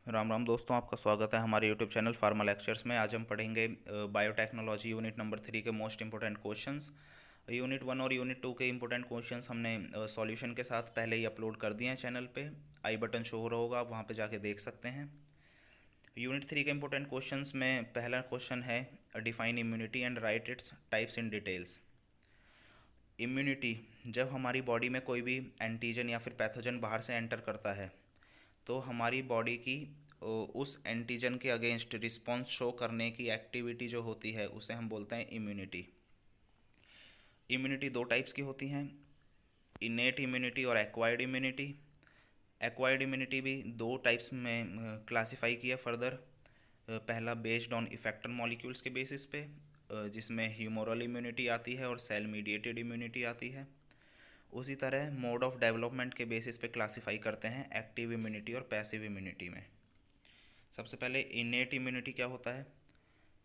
राम राम दोस्तों, आपका स्वागत है हमारे यूट्यूब चैनल फार्मा लेक्चर्स में। आज हम पढ़ेंगे बायोटेक्नोलॉजी यूनिट नंबर 3 के मोस्ट इंपॉर्टेंट क्वेश्चंस। यूनिट 1 और यूनिट 2 के इंपॉर्टेंट क्वेश्चंस हमने सॉल्यूशन के साथ पहले ही अपलोड कर दिए हैं चैनल पे। आई बटन शो हो रहा होगा, आप वहाँ पे जाके देख सकते हैं। यूनिट 3 के इंपॉर्टेंट क्वेश्चंस में पहला क्वेश्चन है define immunity and right its types in details. Immunity, जब हमारी बॉडी में कोई भी एंटीजन या फिर पैथोजन बाहर से एंटर करता है तो हमारी बॉडी की उस एंटीजन के अगेंस्ट रिस्पॉन्स शो करने की एक्टिविटी जो होती है उसे हम बोलते हैं इम्यूनिटी। इम्यूनिटी दो टाइप्स की होती हैं, इनेट इम्यूनिटी और एक्वायर्ड इम्यूनिटी। एक्वायर्ड इम्यूनिटी भी दो टाइप्स में क्लासिफाई किया फर्दर। पहला बेस्ड ऑन इफेक्टर मॉलिक्यूल्स के बेसिस पे, जिसमें ह्यूमोरल इम्यूनिटी आती है और सेल मीडिएटेड इम्यूनिटी आती है। उसी तरह मोड ऑफ डेवलपमेंट के बेसिस पे क्लासिफाई करते हैं एक्टिव इम्यूनिटी और पैसिव इम्यूनिटी में। सबसे पहले इनेट इम्यूनिटी क्या होता है?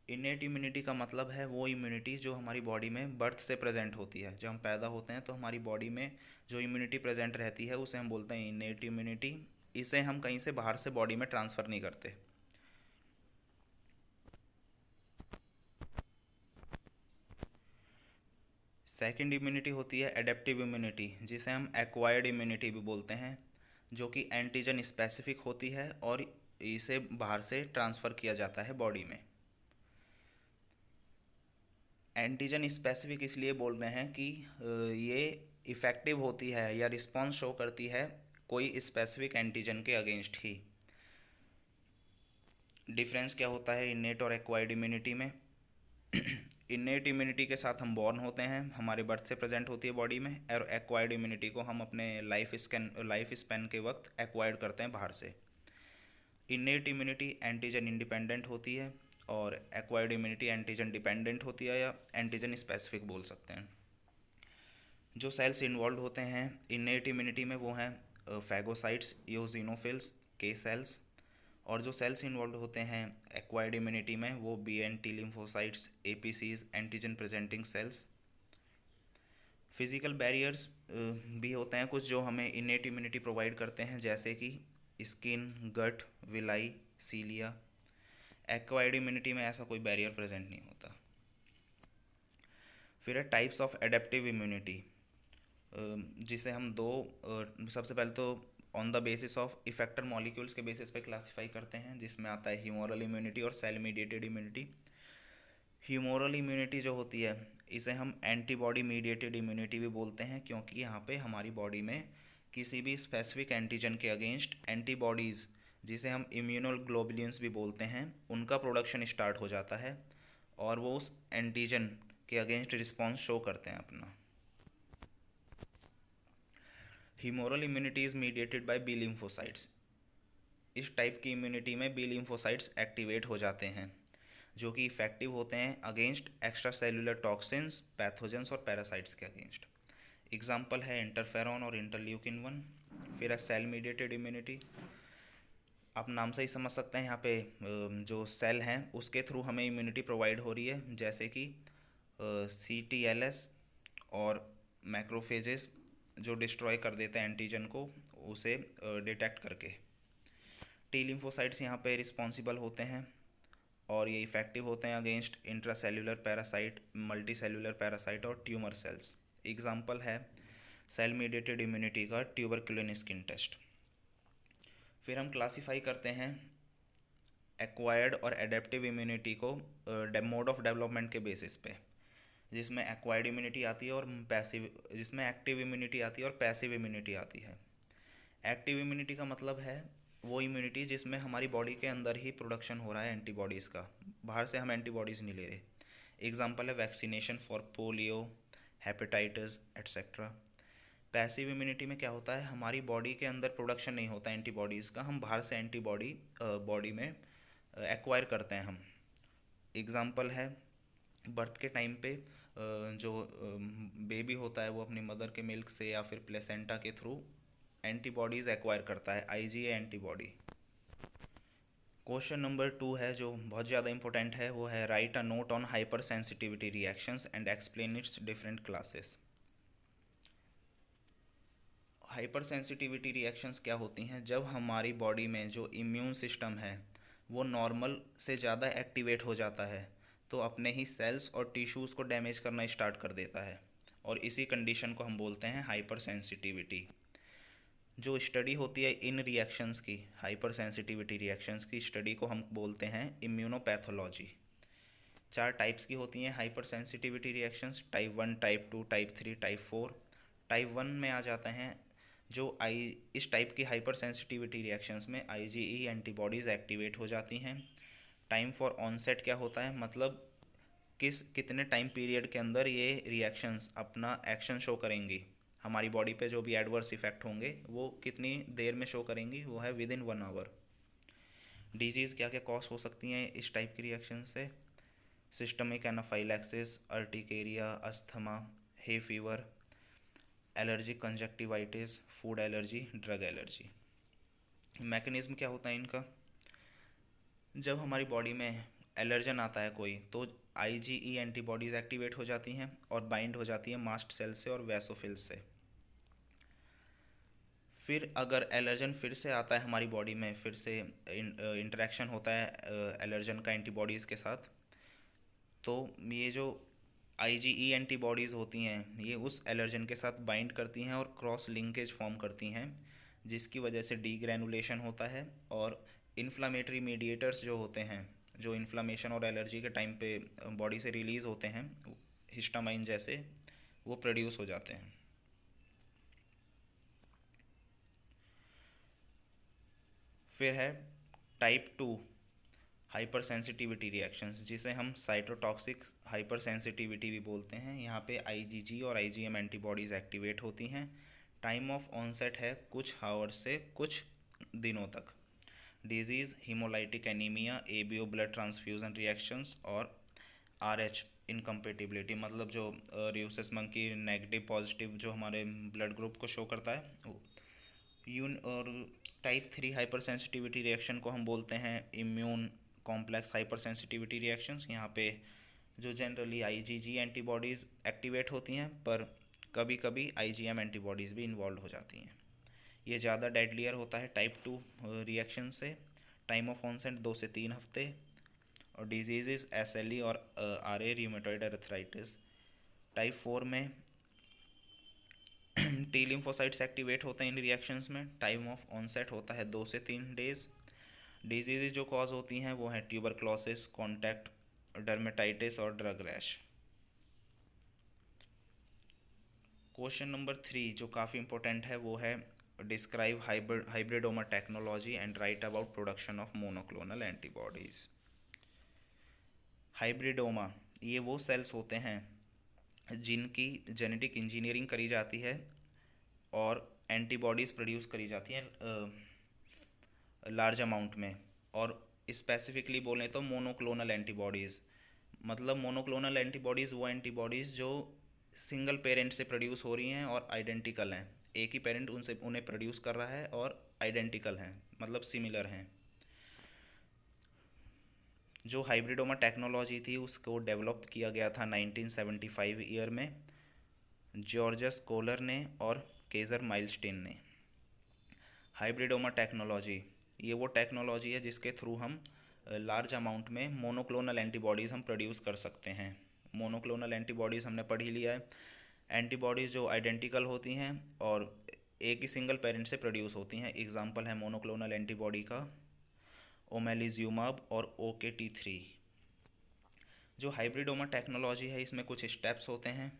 इनेट इम्यूनिटी का मतलब है वो इम्यूनिटी जो हमारी बॉडी में बर्थ से प्रेजेंट होती है। जब हम पैदा होते हैं तो हमारी बॉडी में जो इम्यूनिटी प्रेजेंट रहती है उसे हम बोलते हैं इनेट इम्यूनिटी। इसे हम कहीं से बाहर से बॉडी में ट्रांसफ़र नहीं करते। सेकंड इम्यूनिटी होती है एडेप्टिव इम्यूनिटी, जिसे हम एक्वायर्ड इम्यूनिटी भी बोलते हैं, जो कि एंटीजन स्पेसिफिक होती है और इसे बाहर से ट्रांसफ़र किया जाता है बॉडी में। एंटीजन स्पेसिफिक इसलिए बोल रहे हैं कि ये इफ़ेक्टिव होती है या रिस्पॉन्स शो करती है कोई स्पेसिफिक एंटीजन के अगेंस्ट ही। डिफरेंस क्या होता है इनेट और एक्वायर्ड इम्यूनिटी में? इनेट इम्यूनिटी के साथ हम बॉर्न होते हैं, हमारे बर्थ से प्रेजेंट होती है बॉडी में, और एक्वायर्ड इम्यूनिटी को हम अपने लाइफ स्पैन के वक्त एक्वायर्ड करते हैं बाहर से। इनेट इम्यूनिटी एंटीजन इंडिपेंडेंट होती है और एक्वायर्ड इम्यूनिटी एंटीजन डिपेंडेंट होती है या एंटीजन स्पेसिफिक बोल सकते हैं। जो सेल्स इन्वॉल्व होते हैं इनेट इम्यूनिटी में वो हैं फैगोसाइट्स, यूजिनोफिल्स, के सेल्स। और जो सेल्स इन्वॉल्व होते हैं एक्वायर्ड इम्यूनिटी में वो B and T lymphocytes, A P Cs, antigen presenting cells. Physical barriers भी होते हैं कुछ जो हमें इनेट इम्यूनिटी प्रोवाइड करते हैं, जैसे कि स्किन, गट, विलाई, सीलिया। एक्वायर्ड इम्यूनिटी में ऐसा कोई बैरियर प्रेजेंट नहीं होता। फिर है टाइप्स ऑफ एडेप्टिव इम्यूनिटी, जिसे हम दो सबसे पहले तो on the basis of effector molecules के बेसिस पे क्लासिफाई करते हैं, जिसमें आता है ह्यूमोरल इम्यूनिटी और cell mediated immunity. Humoral immunity जो होती है इसे हम एंटीबॉडी मीडिएटेड इम्यूनिटी भी बोलते हैं, क्योंकि यहाँ पे हमारी बॉडी में किसी भी स्पेसिफिक एंटीजन के अगेंस्ट एंटीबॉडीज़, जिसे हम इम्यूनोग्लोबुलिन्स भी बोलते हैं, उनका प्रोडक्शन स्टार्ट हो जाता है और वो उस एंटीजन के अगेंस्ट रिस्पॉन्स शो करते हैं अपना। Humoral immunity is mediated by B lymphocytes. इस टाइप की इम्यूनिटी में बी लिम्फोसाइट्स एक्टिवेट हो जाते हैं, जो कि इफ़ेक्टिव होते हैं against extracellular toxins, pathogens और पैरासाइट्स के अगेंस्ट। एग्जाम्पल है इंटरफेरॉन और इंटरल्यूकिन 1। फिर है सेल मीडिएटेड इम्यूनिटी। आप नाम से ही समझ सकते हैं यहाँ पे जो सेल हैं उसके थ्रू हमें इम्यूनिटी प्रोवाइड हो रही है, जैसे कि CTLS और मैक्रोफेजेस, जो डिस्ट्रॉय कर देते हैं एंटीजन को उसे डिटेक्ट करके। टी लिम्फोसाइट्स यहाँ पे रिस्पॉन्सिबल होते हैं और ये इफ़ेक्टिव होते हैं against intracellular parasite, multi cellular parasite और ट्यूमर सेल्स। एग्जाम्पल है सेल मीडिएटेड इम्यूनिटी का ट्यूबरकुलिन स्किन टेस्ट। फिर हम क्लासीफाई करते हैं एक्वायर्ड और एडेप्टिव इम्यूनिटी को मोड ऑफ डेवलपमेंट के बेसिस पे, जिसमें एक्वायर्ड इम्यूनिटी आती है और पैसिव, जिसमें एक्टिव इम्यूनिटी आती है और पैसिव इम्यूनिटी आती है। एक्टिव इम्यूनिटी का मतलब है वो इम्यूनिटी जिसमें हमारी बॉडी के अंदर ही प्रोडक्शन हो रहा है एंटीबॉडीज़ का, बाहर से हम एंटीबॉडीज़ नहीं ले रहे। एग्जाम्पल है vaccination for polio, hepatitis etcetera. Passive immunity में क्या होता है, हमारी बॉडी के अंदर प्रोडक्शन नहीं होता एंटीबॉडीज़ का, हम बाहर से एंटीबॉडी बॉडी में एक्वायर करते हैं हम। एग्जाम्पल है बर्थ के टाइम पे जो बेबी होता है वो अपनी मदर के मिल्क से या फिर प्लेसेंटा के थ्रू एंटीबॉडीज़ एक्वायर करता है, IgA एंटीबॉडी। क्वेश्चन नंबर 2 है जो बहुत ज़्यादा इंपॉर्टेंट है, वो है right a note on hyper sensitivity reactions and explain it's different classes. Hyper sensitivity reactions क्या होती हैं? जब हमारी बॉडी में जो इम्यून सिस्टम है वो नॉर्मल से ज़्यादा एक्टिवेट हो जाता है, तो अपने ही सेल्स और टिश्यूज़ को डैमेज करना स्टार्ट कर देता है, और इसी कंडीशन को हम बोलते हैं हाइपर सेंसिटिविटी। जो स्टडी होती है इन रिएक्शंस की, हाइपर सेंसिटिविटी रिएक्शंस की स्टडी को हम बोलते हैं इम्यूनोपैथोलॉजी। 4 टाइप्स की होती हैं hyper sensitivity reactions: type 1, type 2, type 3, type 4। Type 1 में आ जाते हैं जो इस टाइप की हाइपर सेंसिटिविटी रिएक्शंस में आईजीई एंटीबॉडीज़ एक्टिवेट हो जाती हैं। टाइम फॉर ऑनसेट क्या होता है, मतलब कितने टाइम पीरियड के अंदर ये रिएक्शंस अपना एक्शन शो करेंगी, हमारी बॉडी पे जो भी एडवर्स इफेक्ट होंगे वो कितनी देर में शो करेंगी, वो है विद इन 1 आवर। डिजीज़ क्या क्या कॉज हो सकती हैं इस टाइप की रिएक्शन से: systemic anaphylaxis, urticaria, asthma, hay fever, allergic conjunctivitis, food allergy, drug allergy. Mechanism क्या होता है इनका? जब हमारी बॉडी में एलर्जन आता है कोई, तो आईजीई एंटीबॉडीज़ एक्टिवेट हो जाती हैं और बाइंड हो जाती हैं मास्ट सेल से और वैसोफिल से। फिर अगर एलर्जन फिर से आता है हमारी बॉडी में, फिर से इंटरेक्शन होता है एलर्जन का एंटीबॉडीज़ के साथ, तो ये जो आईजीई एंटीबॉडीज़ होती हैं ये उस एलर्जन के साथ बाइंड करती हैं और क्रॉस लिंकेज फॉर्म करती हैं, जिसकी वजह से डीग्रैनुलेशन होता है और इन्फ्लामेटरी मीडिएटर्स जो होते हैं, जो इन्फ्लामेशन और एलर्जी के टाइम पे बॉडी से रिलीज़ होते हैं, हिस्टामाइन जैसे, वो प्रोड्यूस हो जाते हैं। फिर है टाइप 2 हाइपर सेंसिटिविटी रिएक्शंस, जिसे हम साइटोटॉक्सिक हाइपर सेंसिटिविटी भी बोलते हैं। यहाँ पे आईजीजी और आईजीएम एंटीबॉडीज़ एक्टिवेट होती हैं। टाइम ऑफ ऑनसेट है कुछ आवर्स से कुछ दिनों तक। Disease haemolytic anaemia, ABO blood transfusion reactions और आरएच इनकम्पेटिबिलिटी, मतलब जो र्यूसेस मंकी नेगेटिव पॉजिटिव जो हमारे ब्लड ग्रुप को शो करता है वो। और टाइप 3 हाइपर सेंसिटिविटी रिएक्शन को हम बोलते हैं immune complex hyper sensitivity reactions. यहाँ पे जो जनरली आईजीजी एंटीबॉडीज़ एक्टिवेट होती हैं, पर कभी कभी आईजीएम एंटीबॉडीज़ भी इन्वॉल्व हो जाती हैं। ये ज़्यादा डेडलियर होता है टाइप 2 रिएक्शन से। टाइम ऑफ ऑनसेट 2 से 3 हफ्ते। और डिजीज़ एसएलई और आरए र्यूमेटॉइड अर्थराइटिस। टाइप 4 में टी लिम्फोसाइट्स एक्टिवेट होते हैं इन रिएक्शंस में। टाइम ऑफ ऑनसेट होता है 2 से 3 डेज। डिजीज़ जो कॉज होती हैं वो हैं ट्यूबरक्लोसिस, कॉन्टैक्ट डर्मेटाइटिस और ड्रग रैश। क्वेश्चन नंबर 3 जो काफ़ी इंपॉर्टेंट है वो है describe hybridoma technology and right about production of monoclonal antibodies. Hybridoma ये वो सेल्स होते हैं जिनकी जेनेटिक इंजीनियरिंग करी जाती है और एंटीबॉडीज़ प्रोड्यूस करी जाती हैं लार्ज अमाउंट में। और स्पेसिफिकली बोलें तो मोनोक्लोनल एंटीबॉडीज़, मतलब मोनोक्लोनल एंटीबॉडीज़ वो एंटीबॉडीज़ जो सिंगल पेरेंट से प्रोड्यूस हो रही हैं और आइडेंटिकल हैं, एक ही पेरेंट उन्हें प्रोड्यूस कर रहा है और आइडेंटिकल हैं, मतलब सिमिलर हैं। जो हाइब्रिडोमा टेक्नोलॉजी थी उसको डेवलप किया गया था 1975 ईयर में जॉर्जस कोलर ने और केज़र माइलस्टीन ने। हाइब्रिडोमा टेक्नोलॉजी ये वो टेक्नोलॉजी है जिसके थ्रू हम लार्ज अमाउंट में मोनोक्लोनल एंटीबॉडीज़ हम प्रोड्यूस कर सकते हैं। मोनोक्लोनल एंटीबॉडीज़ हमने पढ़ ही लिया है, एंटीबॉडीज़ जो आइडेंटिकल होती हैं और एक ही सिंगल पेरेंट से प्रोड्यूस होती हैं। एग्जांपल है मोनोक्लोनल एंटीबॉडी का ओमेलिज्यूमाब और OKT3। जो हाइब्रिडोमा टेक्नोलॉजी है इसमें कुछ स्टेप्स होते हैं।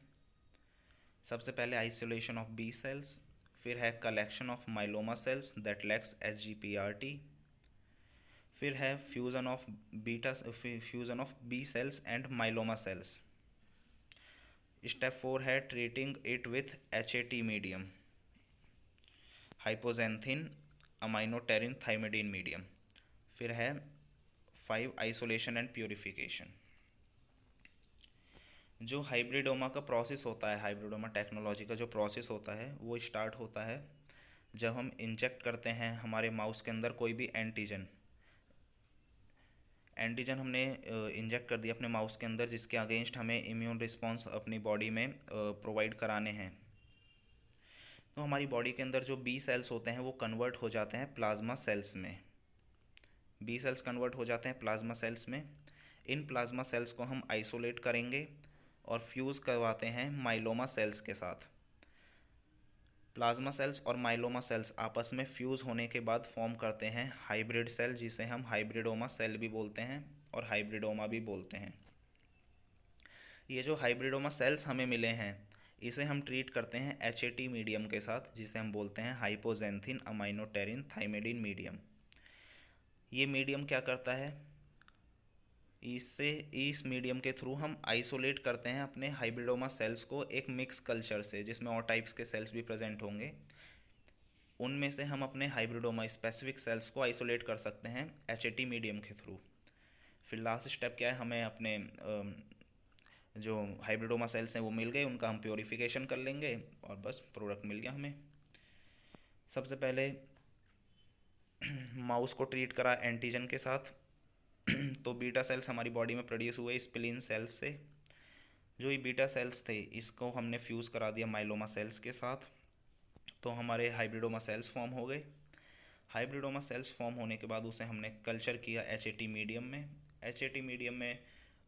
सबसे पहले आइसोलेशन ऑफ बी सेल्स, फिर है collection of myeloma cells that lacks SGPRT, फिर है fusion of B cells and myeloma cells. Step 4 है treating it with HAT medium, hypoxanthine aminopterin thymidine medium. फिर है 5 आइसोलेशन एंड प्योरीफिकेशन। जो hybridoma का process होता है, हाइब्रिडोमा टेक्नोलॉजी का जो प्रोसेस होता है वो स्टार्ट होता है जब हम इंजेक्ट करते हैं हमारे माउस के अंदर कोई भी एंटीजन हमने इंजेक्ट कर दिया अपने माउस के अंदर, जिसके अगेंस्ट हमें इम्यून रिस्पॉन्स अपनी बॉडी में प्रोवाइड कराने हैं। तो हमारी बॉडी के अंदर जो बी सेल्स होते हैं वो कन्वर्ट हो जाते हैं प्लाज्मा सेल्स में। बी सेल्स कन्वर्ट हो जाते हैं प्लाज्मा सेल्स में। इन प्लाज्मा सेल्स को हम आइसोलेट करेंगे और फ्यूज़ करवाते हैं माइलोमा सेल्स के साथ। प्लाज्मा सेल्स और माइलोमा सेल्स आपस में फ्यूज़ होने के बाद फॉर्म करते हैं हाइब्रिड सेल, जिसे हम हाइब्रिडोमा सेल भी बोलते हैं और हाइब्रिडोमा भी बोलते हैं। ये जो हाइब्रिडोमा सेल्स हमें मिले हैं इसे हम ट्रीट करते हैं HAT मीडियम के साथ, जिसे हम बोलते हैं हाइपोजेंथिन अमाइनोटेरिन थाइमेडिन मीडियम। ये मीडियम क्या करता है, इससे इस मीडियम के थ्रू हम आइसोलेट करते हैं अपने हाइब्रिडोमा सेल्स को एक मिक्स कल्चर से, जिसमें और टाइप्स के सेल्स भी प्रेजेंट होंगे। उनमें से हम अपने हाइब्रिडोमा स्पेसिफिक सेल्स को आइसोलेट कर सकते हैं HAT मीडियम के थ्रू। फिर लास्ट स्टेप क्या है, हमें अपने जो हाइब्रिडोमा सेल्स हैं वो मिल गए, उनका हम प्योरीफिकेशन कर लेंगे और बस प्रोडक्ट मिल गया हमें। सबसे पहले माउस को ट्रीट करा एंटीजन के साथ। तो बीटा सेल्स हमारी बॉडी में प्रोड्यूस हुए स्प्लीन सेल्स से। जो ये बीटा सेल्स थे इसको हमने फ्यूज़ करा दिया माइलोमा सेल्स के साथ, तो हमारे हाइब्रिडोमा सेल्स फॉर्म हो गए। हाइब्रिडोमा सेल्स फॉर्म होने के बाद उसे हमने कल्चर किया HAT मीडियम में। HAT मीडियम में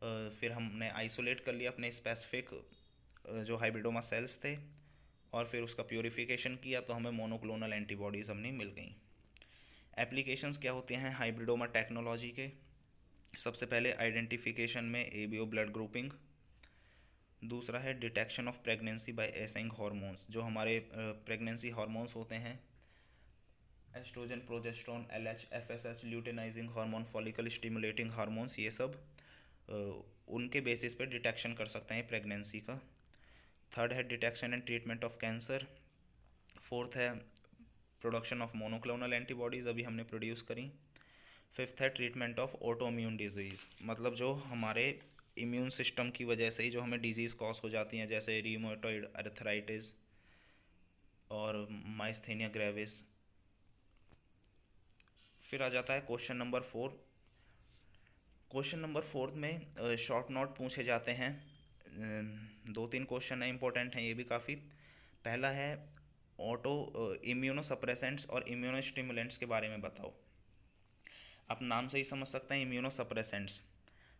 फिर हमने आइसोलेट कर लिया अपने स्पेसिफिक जो हाइब्रिडोमा सेल्स थे और फिर उसका प्योरीफिकेशन किया, तो हमें मोनोक्लोनल एंटीबॉडीज़ हमने मिल गई। एप्लीकेशंस क्या होते हैं हाइब्रिडोमा टेक्नोलॉजी के, सबसे पहले आइडेंटिफिकेशन में ABO ब्लड ग्रुपिंग। दूसरा है detection of pregnancy by assaying hormones, जो हमारे प्रेगनेंसी हार्मोन्स होते हैं estrogen, progesterone, LH, FSH, luteinizing hormone, follicle stimulating hormones, ये सब उनके बेसिस पे डिटेक्शन कर सकते हैं प्रेगनेंसी का। थर्ड है detection and treatment of cancer. Fourth है प्रोडक्शन ऑफ मोनोक्लोनल एंटीबॉडीज़, अभी हमने प्रोड्यूस करी। फिफ्थ है ट्रीटमेंट ऑफ ऑटोइम्यून डिजीज़, मतलब जो हमारे इम्यून सिस्टम की वजह से ही जो हमें डिजीज़ कॉज हो जाती हैं, जैसे रीमोटॉइड अर्थराइटिस और माइस्थेनिया ग्रेविस। फिर आ जाता है क्वेश्चन नंबर 4। क्वेश्चन नंबर 4 में शॉर्ट नोट पूछे जाते हैं। 2-3 क्वेश्चन है, इंपॉर्टेंट हैं ये भी काफ़ी। पहला है ऑटो इम्यूनो सप्रेसेंट्स और इम्यूनो स्टिमुलेंट्स के बारे में बताओ। आप नाम से ही समझ सकते हैं, इम्यूनो सप्रेसेंट्स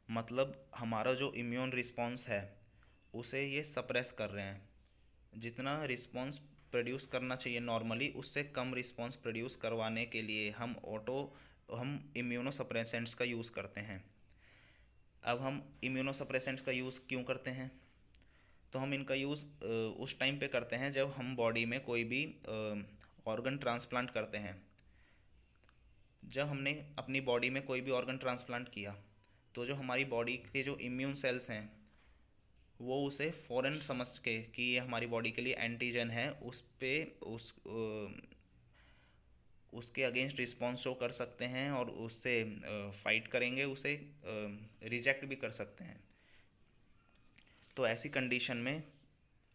मतलब हमारा जो इम्यून रिस्पॉन्स है उसे ये सप्रेस कर रहे हैं। जितना रिस्पॉन्स प्रोड्यूस करना चाहिए नॉर्मली, उससे कम रिस्पॉन्स प्रोड्यूस करवाने के लिए हम इम्यूनो सप्रेसेंट्स का यूज़ करते हैं। अब हम इम्यूनो सप्रेसेंट्स का यूज़ क्यों करते हैं, तो हम इनका यूज़ उस टाइम पे करते हैं जब हम बॉडी में कोई भी ऑर्गन ट्रांसप्लांट करते हैं। जब हमने अपनी बॉडी में कोई भी ऑर्गन ट्रांसप्लांट किया तो जो हमारी बॉडी के जो इम्यून सेल्स हैं वो उसे फ़ौरन समझ के कि ये हमारी बॉडी के लिए एंटीजन है, उस पे उसके अगेंस्ट रिस्पॉन्स शो कर सकते हैं और उससे फाइट करेंगे, उसे रिजेक्ट भी कर सकते हैं। तो ऐसी कंडीशन में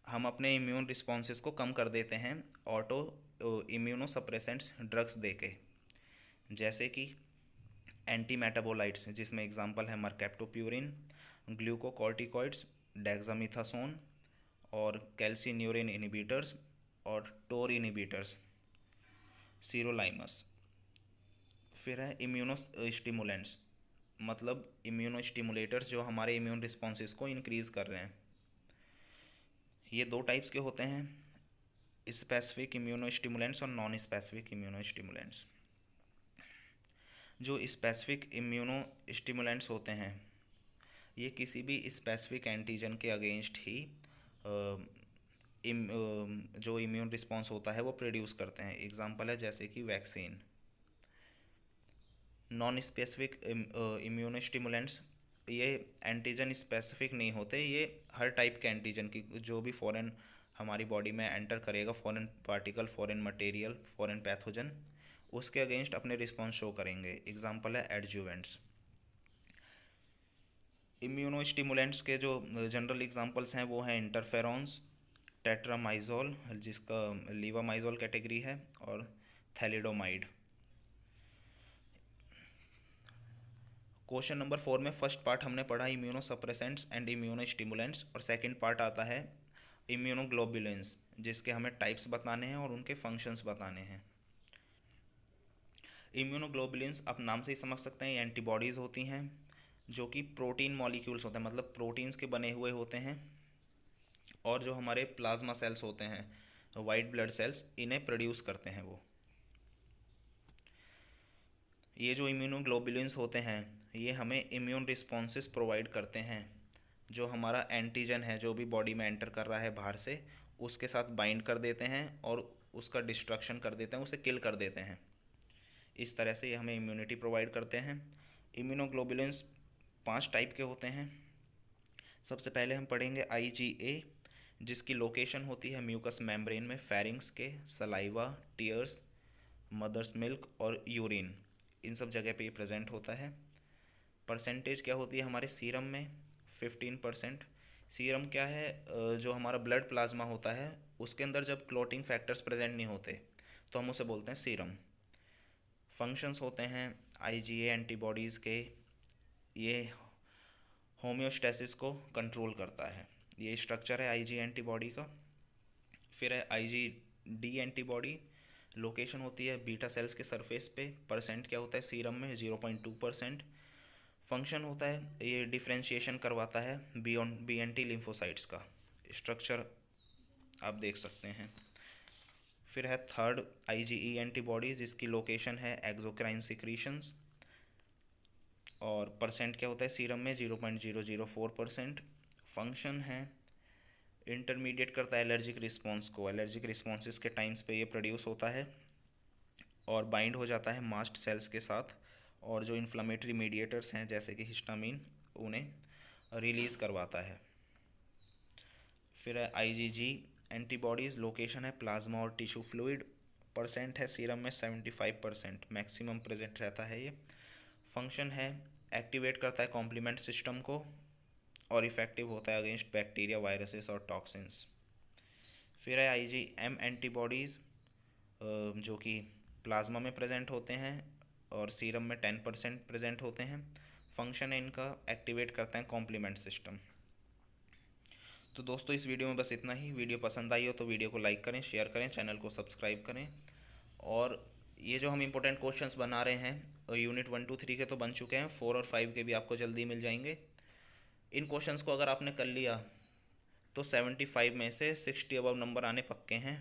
हम अपने इम्यून रिस्पॉन्सेस को कम कर देते हैं ऑटो इम्यूनो सप्रेसेंट्स ड्रग्स देके, जैसे कि एंटी मेटाबोलाइट्स, जिसमें एग्जांपल है मर्केप्टोप्यूरिन, ग्लूकोकॉर्टिकॉइड्स, डेक्सामिथासोन और कैल्सिन्यूरिन इनिबिटर्स और टोर इनिबिटर्स, सिरोलाइमस। फिर है इम्यूनो स्टिमुलेंट्स, मतलब इम्यूनो स्टिमुलेटर्स जो हमारे इम्यून रिस्पॉन्सेस को इंक्रीज़ कर रहे हैं। ये 2 टाइप्स के होते हैं, स्पेसिफिक इम्यूनो स्टिमुलेंट्स और नॉन स्पेसिफिक इम्यूनो स्टिमुलेंट्स। जो स्पेसिफिक इम्यूनो स्टिमुलेंट्स होते हैं ये किसी भी स्पेसिफिक एंटीजन के अगेंस्ट ही जो इम्यून रिस्पॉन्स होता है वो प्रोड्यूस करते हैं। एग्जांपल है जैसे कि vaccine. Non specific immuno stimulants ये एंटीजन स्पेसिफिक नहीं होते, ये हर टाइप के एंटीजन की जो भी फॉरेन हमारी बॉडी में एंटर करेगा, foreign particle, foreign material, foreign pathogen, उसके अगेंस्ट अपने रिस्पॉन्स शो करेंगे। एग्जांपल है एडजुवेंट्स। इम्यूनो स्टिमुलेंट्स के जो जनरल एग्जांपल्स हैं वो हैं इंटरफेरॉन्स, टेट्रामाइजोल जिसका लीवामाइजोल कैटेगरी है, और थैलिडोमाइड। क्वेश्चन नंबर 4 में फर्स्ट पार्ट हमने पढ़ा immuno suppressants and immuno stimulants, और सेकंड पार्ट आता है इम्यूनोग्लोबुलिन्स, जिसके हमें टाइप्स बताने हैं और उनके फंक्शंस बताने हैं। इम्यूनोग्लोबुलिन्स आप नाम से ही समझ सकते हैं, ये एंटीबॉडीज़ होती हैं जो कि प्रोटीन मॉलिक्यूल्स होते हैं, मतलब प्रोटीन्स के बने हुए होते हैं, और जो हमारे प्लाज्मा सेल्स होते हैं, वाइट ब्लड सेल्स, इन्हें प्रोड्यूस करते हैं वो। ये जो इम्यूनोग्लोबुलिन्स होते हैं ये हमें इम्यून रिस्पॉन्सेस प्रोवाइड करते हैं। जो हमारा एंटीजन है जो भी बॉडी में एंटर कर रहा है बाहर से, उसके साथ बाइंड कर देते हैं और उसका डिस्ट्रक्शन कर देते हैं, उसे किल कर देते हैं। इस तरह से ये हमें इम्यूनिटी प्रोवाइड करते हैं। इम्यूनोग्लोबुलिन्स 5 टाइप के होते हैं। सबसे पहले हम पढ़ेंगे IgA, जिसकी लोकेशन होती है म्यूकस मेम्ब्रेन में, फेरिंग्स के, सलाइवा, टीयर्स, मदर्स मिल्क और यूरिन, इन सब जगह पे ये प्रेजेंट होता है। परसेंटेज क्या होती है हमारे सीरम में? 15%। सीरम क्या है? जो हमारा ब्लड प्लाज्मा होता है उसके अंदर जब क्लोटिंग फैक्टर्स प्रेजेंट नहीं होते तो हम उसे बोलते हैं सीरम। फंक्शंस होते हैं IgA एंटीबॉडीज़ के, ये होम्योस्टेसिस को कंट्रोल करता है, ये स्ट्रक्चर है IgA एंटीबॉडी का। फिर है IgD एंटीबॉडी, लोकेशन होती है बीटा सेल्स के सरफेस पे, परसेंट क्या होता है सीरम में? 0.2%। फंक्शन होता है ये डिफ्रेंशिएशन करवाता है BNT लिम्फोसाइट्स का, स्ट्रक्चर आप देख सकते हैं। फिर है थर्ड IgE एंटीबॉडी, जिसकी लोकेशन है एक्सोक्राइन सिक्रीशंस, और परसेंट क्या होता है सीरम में? 0.004%। फंक्शन है इंटरमीडिएट करता है एलर्जिक रिस्पॉन्स को, एलर्जिक रिस्पॉन्सेस के टाइम्स पे ये प्रोड्यूस होता है और बाइंड हो जाता है मास्ट सेल्स के साथ, और जो इन्फ्लामेटरी मीडिएटर्स हैं जैसे कि हिस्टामिन, उन्हें रिलीज़ करवाता है। फिर है IgG एंटीबॉडीज़, लोकेशन है प्लाज्मा और टिश्यू फ्लूइड, परसेंट है सीरम में 75%, मैक्सिमम प्रेजेंट रहता है ये। फंक्शन है एक्टिवेट करता है कॉम्प्लीमेंट सिस्टम को और इफ़ेक्टिव होता है अगेंस्ट बैक्टीरिया, वायरसेस और टॉक्सिन्स। फिर है IgM एंटीबॉडीज़, जो कि प्लाज्मा में प्रेजेंट होते हैं और सीरम में 10% प्रेजेंट होते हैं। फंक्शन है इनका एक्टिवेट करते हैं कॉम्प्लीमेंट सिस्टम। तो दोस्तों इस वीडियो में बस इतना ही। वीडियो पसंद आई हो तो वीडियो को लाइक करें, शेयर करें, चैनल को सब्सक्राइब करें। और ये जो हम इंपॉर्टेंट क्वेश्चंस बना रहे हैं यूनिट 1, 2, 3 के तो बन चुके हैं, 4 और 5 के भी आपको जल्दी मिल जाएंगे। इन क्वेश्चंस को अगर आपने कर लिया तो 75 में से 60 अबव नंबर आने पक्के हैं।